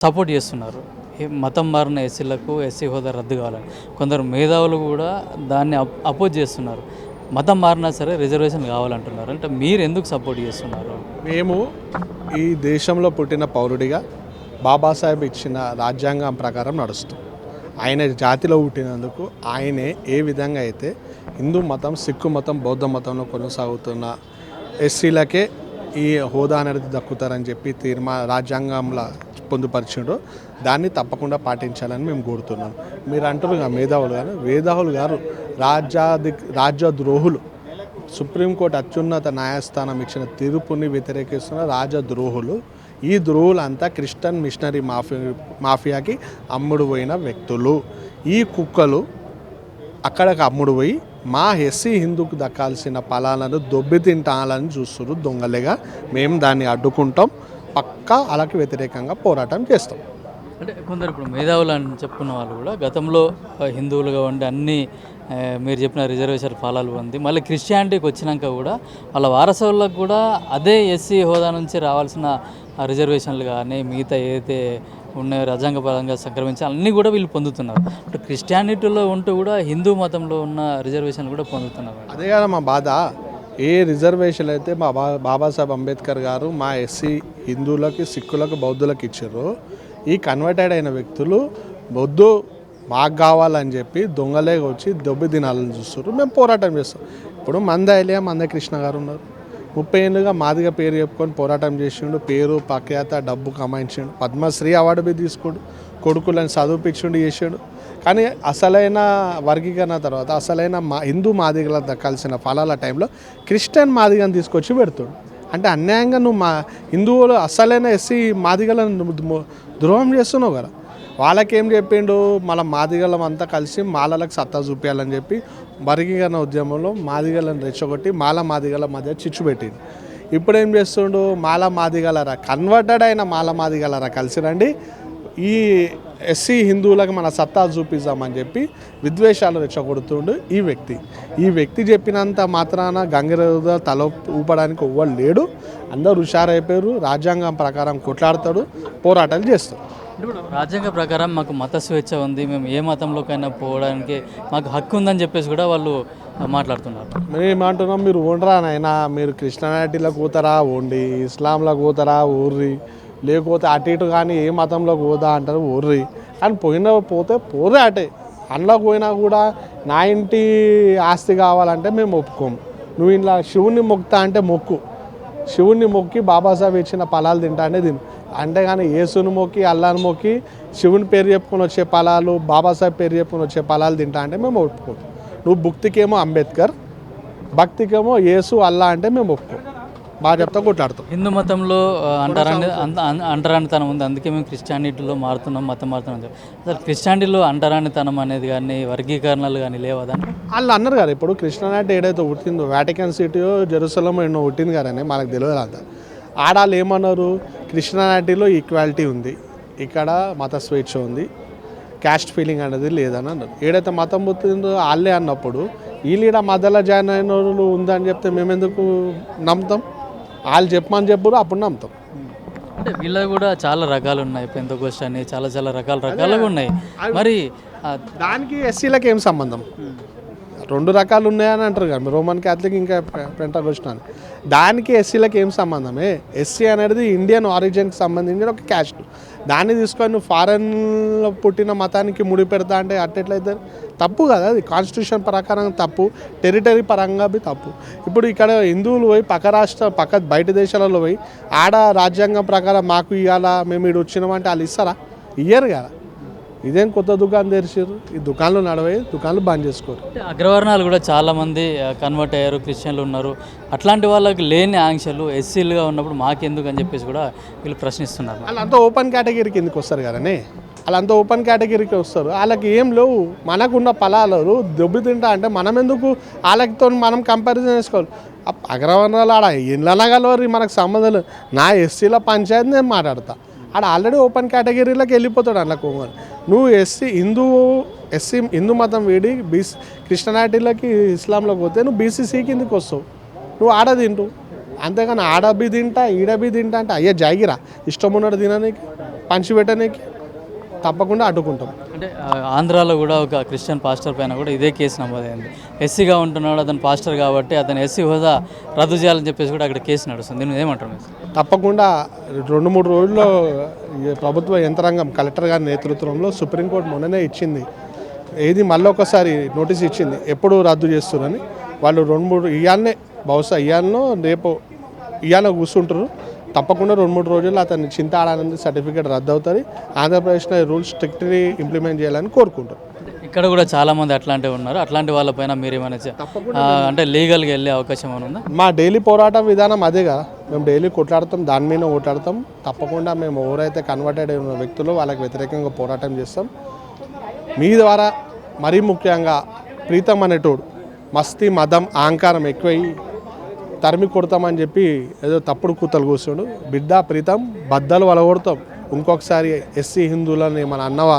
Support చేస్తున్నారు. మతం మారిన ఎస్సీలకు ఎస్సీ హోదా రద్దు కావాలని. కొందరు మేధావులు కూడా దాన్ని అపోజ్ చేస్తున్నారు. మతం మారినా సరే రిజర్వేషన్ కావాలంటున్నారు. అంటే మీరు ఎందుకు సపోర్ట్ చేస్తున్నారు? మేము ఈ దేశంలో పుట్టిన పౌరుడిగా బాబాసాహెబ్ ఇచ్చిన రాజ్యాంగం ప్రకారం నడుస్తాం. ఆయన జాతిలో పుట్టినందుకు ఆయనే ఏ విధంగా అయితే హిందూ మతం, సిక్కు మతం, బౌద్ధ మతంలో కొనసాగుతున్న ఎస్సీలకే ఈ హోదా అనేది దక్కుతారని చెప్పి రాజ్యాంగంలో పొందుపరిచిండ్రు. దాన్ని తప్పకుండా పాటించాలని మేము కోరుతున్నాం. మీరు అంటారు మేధావులు గారు, మేధావులు గారు రాజ్యద్రోహులు. సుప్రీంకోర్టు అత్యున్నత న్యాయస్థానం ఇచ్చిన తీర్పుని వ్యతిరేకిస్తున్న రాజద్రోహులు. ఈ ద్రోహులంతా క్రిస్టియన్ మిషనరీ మాఫియాకి అమ్ముడు పోయిన వ్యక్తులు. ఈ కుక్కలు అక్కడికి అమ్ముడు పోయి మా ఎస్సీ హిందూకు దక్కాల్సిన ఫలాలను దొబ్బి తింటాలని చూస్తున్నారు దొంగలేగా. మేము దాన్ని అడ్డుకుంటాం. పక్కా అలాకి వ్యతిరేకంగా పోరాటం చేస్తాం. అంటే కొందరు ఇప్పుడు మేధావులు అని చెప్పుకున్న వాళ్ళు కూడా గతంలో హిందువులుగా ఉండి అన్ని మీరు చెప్పిన రిజర్వేషన్ ఫలాలు ఉంది. మళ్ళీ క్రిస్టియానిటీకి వచ్చినాక కూడా వాళ్ళ వారసులకు కూడా అదే ఎస్సీ హోదా నుంచి రావాల్సిన రిజర్వేషన్లు కానీ మిగతా ఏదైతే ఉన్నాయో రాజ్యాంగపరంగా సంక్రమించి అన్నీ కూడా వీళ్ళు పొందుతున్నారు. అంటే క్రిస్టియానిటీలో ఉంటూ కూడా హిందూ మతంలో ఉన్న రిజర్వేషన్లు కూడా పొందుతున్నారు. అదే కదా మా బాధ. ఏ రిజర్వేషన్లు అయితే మా బాబాసాహెబ్ అంబేద్కర్ గారు మా ఎస్సీ హిందువులకి, సిక్కులకు, బౌద్ధులకు ఇచ్చారు, ఈ కన్వర్టెడ్ అయిన వ్యక్తులు వద్దు మాకు కావాలని చెప్పి దొంగలే వచ్చి దొబ్బి తినాలని చూస్తారు. మేము పోరాటం చేస్తాం. ఇప్పుడు మంద కృష్ణ గారు ఉన్నారు. 30 ఏళ్ళుగా మాదిగా పేరు చెప్పుకొని పోరాటం చేసిండు. పేరు, ప్రఖ్యాత, డబ్బు కమాయించిండు. పద్మశ్రీ అవార్డు తీసుకోండు. కొడుకులను చదివిపించిండు, చేసాడు. కానీ అసలైన వర్గీకరణ తర్వాత అసలైన హిందూ మాదిగలకు దక్కాల్సిన ఫలాల టైంలో క్రిస్టియన్ మాదిగను తీసుకొచ్చి పెడతాడు. అంటే అన్యాయంగా నువ్వు మా హిందువులు అసలైన ఎస్సీ మాదిగలను ద్రోహం చేస్తున్నావు కదా. వాళ్ళకేం చెప్పిండు, మళ్ళీ మాదిగలం అంతా కలిసి మాలలకు సత్తా చూపించాలని చెప్పి వర్గీకరణ ఉద్యమంలో మాదిగలను రెచ్చగొట్టి మాదిగల మధ్య చిచ్చు పెట్టిండు. ఇప్పుడు ఏం చేస్తుండు, మాదిగలరా, కన్వర్టెడ్ అయిన మాదిగలరా కలిసి రండి, ఈ ఎస్సీ హిందువులకు మన సత్తా చూపిద్దామని చెప్పి విద్వేషాలు రెచ్చగొడుతుండు ఈ వ్యక్తి చెప్పినంత మాత్రాన గంగిరెద్దు తల ఊపడానికి ఎవ్వరు లేడు. అందరూ హుషారైపోయారు. రాజ్యాంగం ప్రకారం కొట్లాడతాడు, పోరాటాలు చేస్తాడు. ఇప్పుడు రాజ్యాంగ ప్రకారం మాకు మత స్వేచ్ఛ ఉంది, మేము ఏ మతంలోకైనా పోవడానికి మాకు హక్కు ఉందని చెప్పేసి కూడా వాళ్ళు మాట్లాడుతున్నారు. మేము ఏమంటున్నాం, మీరు ఓండ్రా నాయనా, మీరు క్రిస్టియానిటీలో పోతారా ఓండి, ఇస్లాంలో పోతారా ఊర్రి, లేకపోతే అటు ఇటు కానీ ఏ మతంలోకి పోదా అంటారు ఊర్రి. కానీ పోతే పోరే అటే. అందులోకి పోయినా కూడా నా ఇంటి ఆస్తి కావాలంటే మేము ఒప్పుకోము. నువ్వు ఇలా శివుణ్ణి మొక్కుతా అంటే మొక్కు, శివుణ్ణి మొక్కి బాబాసాహెబ్ ఇచ్చిన ఫలాలు తింటా అంటే తిను. అంతేగాని యేసుని మొక్కి, అల్లాని మొక్కి, శివుని పేరు చెప్పుకొని వచ్చే ఫలాలు, బాబాసాహెబ్ పేరు చెప్పుకొని వచ్చే ఫలాలు తింటా అంటే మేము ఒప్పుకోము. నువ్వు భక్తికేమో అంబేద్కర్, భక్తికేమో యేసు, అల్లా అంటే మేము ఒప్పుకోము. బాగా చెప్తా కొట్లాడుతాం. హిందూ మతంలో అంటరానితనం ఉంది, అందుకే మేము క్రిస్టియానిటీలో మతం మారుతున్నాం. అసలు క్రిస్టియానిటీలో అంటరానితనం అనేది కానీ వర్గీకరణలు కానీ లేవదని వాళ్ళు అన్నారు కదా. ఇప్పుడు క్రిస్టియానిటీ ఏదైతే పుట్టిందో వాటికన్ సిటీయో జెరూసలం ఎన్నో పుట్టింది కదండి, మనకు తెలియదు అంతా. ఆడాళ్ళు ఏమన్నారు, క్రిస్టియానిటీలో ఈక్వాలిటీ ఉంది, ఇక్కడ మత స్వేచ్ఛ ఉంది, క్యాస్ట్ ఫీలింగ్ అనేది లేదని అన్నారు. ఏదైతే మతం పుట్టిందో వాళ్ళే అన్నప్పుడు వీళ్ళ మధ్యలో జాయిన్ అయిన వాళ్ళు ఉందని చెప్తే మేమెందుకు నమ్ముతాం? వాళ్ళు చెప్పమని చెప్పరు, అప్పుడు నమ్ముతాం. అంటే వీళ్ళ కూడా చాలా రకాలు ఉన్నాయి, పెంతకోస్ట్ అని చాలా రకాలుగా ఉన్నాయి. మరి దానికి ఎస్సీలకు ఏం సంబంధం? 2 రకాలు ఉన్నాయని అంటారు కదా, రోమన్ క్యాథలిక్ ఇంకా పెంటకోస్ట్ అని. దానికి ఎస్సీలకు ఏం సంబంధమే? ఎస్సీ అనేది ఇండియన్ ఆరిజిన్కి సంబంధించిన ఒక క్యాస్ట్. దాన్ని తీసుకొని నువ్వు ఫారెన్లో పుట్టిన మతానికి ముడి పెడతా అంటే అట్టెట్లయితే తప్పు కదా. అది కాన్స్టిట్యూషన్ ప్రకారం తప్పు, టెరిటరీ పరంగా తప్పు. ఇప్పుడు ఇక్కడ హిందువులు పోయి పక్క బయట దేశాలలో పోయి ఆడ రాజ్యాంగం ప్రకారం మాకు ఇవ్వాలా, మేము ఇక్కడ వచ్చినామంటే వాళ్ళు ఇస్తారా? ఇయ్యరు కదా. ఇదేం కొత్త దుకాణం తెరిచారు, ఈ దుకాణాలు నడవే, దుకాణాలు బంద్ చేసుకోరు. అగ్రవర్ణాలు కూడా చాలామంది కన్వర్ట్ అయ్యారు, క్రిస్టియన్లు ఉన్నారు. అట్లాంటి వాళ్ళకి లేని ఆంక్షలు ఎస్సీలుగా ఉన్నప్పుడు మాకెందుకు అని చెప్పేసి కూడా వీళ్ళు ప్రశ్నిస్తున్నారు. వాళ్ళంతా ఓపెన్ కేటగిరీకి ఎందుకు వస్తారు కదనే, వాళ్ళంతా ఓపెన్ కేటగిరీకి వస్తారు. వాళ్ళకి ఏం లేవు, మనకున్న ఫలాలు దెబ్బ తింటా అంటే మనం ఎందుకు వాళ్ళతో మనం కంపారిజన్ చేసుకోవాలి? అగ్రవర్ణాలు ఆడ ఇళ్ళనగలవారు, మనకు సంబంధం లేదు. నా ఎస్సీల పంచాయతీ నేను మాట్లాడతా, ఆడ ఆల్రెడీ ఓపెన్ కేటగిరీలోకి వెళ్ళిపోతాడు. అట్లా కోమని నువ్వు హిందూ మతం వీడి క్రిస్టియానిటీలోకి, ఇస్లాంలోకి పోతే నువ్వు బీసీసీ కిందకి వస్తావు, నువ్వు ఆడ తింటూ. అంతేగాని ఆడబి తింటా ఈడబి తింటా అంటే అయ్యే జాగిరా, ఇష్టం ఉన్నాడు తినడానికి. పంచిపెట్టడానికి తప్పకుండా అడ్డుకుంటాం. అంటే ఆంధ్రాలో కూడా ఒక క్రిస్టియన్ పాస్టర్ పైన కూడా ఇదే కేసు నమోదైంది. ఎస్సీగా ఉంటున్నాడు అతను పాస్టర్ కాబట్టి అతను ఎస్సీ హోదా రద్దు చేయాలని చెప్పేసి కూడా అక్కడ కేసు నడుస్తుంది. దీన్ని ఏమంటారు మీరు? తప్పకుండా 2-3 రోజుల్లో ఈ ప్రభుత్వ యంత్రాంగం కలెక్టర్ గారి నేతృత్వంలో సుప్రీంకోర్టు మొన్ననే ఇచ్చింది. ఏది మళ్ళీ ఒకసారి నోటీస్ ఇచ్చింది ఎప్పుడు రద్దు చేస్తున్నారని. వాళ్ళు 2-3 ఇయాలనే బహుశా ఇయాలనో రేపు ఇయాల కూర్చుంటారు. తప్పకుండా 2-3 రోజుల్లో అతన్ని చింతాడానంది సర్టిఫికేట్ రద్దు అవుతుంది. ఆంధ్రప్రదేశ్లో రూల్స్ స్ట్రిక్ట్లీ ఇంప్లిమెంట్ చేయాలని కోరుకుంటారు. ఇక్కడ కూడా చాలామంది అట్లాంటివి ఉన్నారు. అట్లాంటి వాళ్ళపైన మీరు ఏమైనా అంటే లీగల్గా వెళ్ళే అవకాశం ఏమైనా ఉందా? మా డైలీ పోరాటం విధానం అదే కదా. మేము డైలీ కొట్లాడతాం, దాని మీద ఓట్లాడతాం. తప్పకుండా మేము ఎవరైతే కన్వర్టెడ్ అయిన వ్యక్తులు వాళ్ళకి వ్యతిరేకంగా పోరాటం చేస్తాం. మీ ద్వారా మరీ ముఖ్యంగా ప్రీతం అనేటోడు మస్తీ మదం అహంకారం ఎక్కువై తరిమి కొడతామని చెప్పి ఏదో తప్పుడు కూతలు కూర్చోడు. బిడ్డ ప్రీతం బద్దలు వలగొడతాం. ఇంకొకసారి ఎస్సీ హిందువులని మన అన్నవా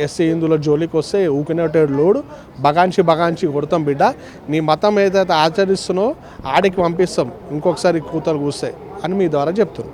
ఎస్సీ హిందువుల జోలికి వస్తే ఊకినట్టు లోడు బగాంచి కొడతాం. బిడ్డ నీ మతం ఏదైతే ఆచరిస్తున్నావో ఆడికి పంపిస్తాం ఇంకొకసారి కూతలు కూస్తాయి అని మీ ద్వారా చెప్తున్నాం.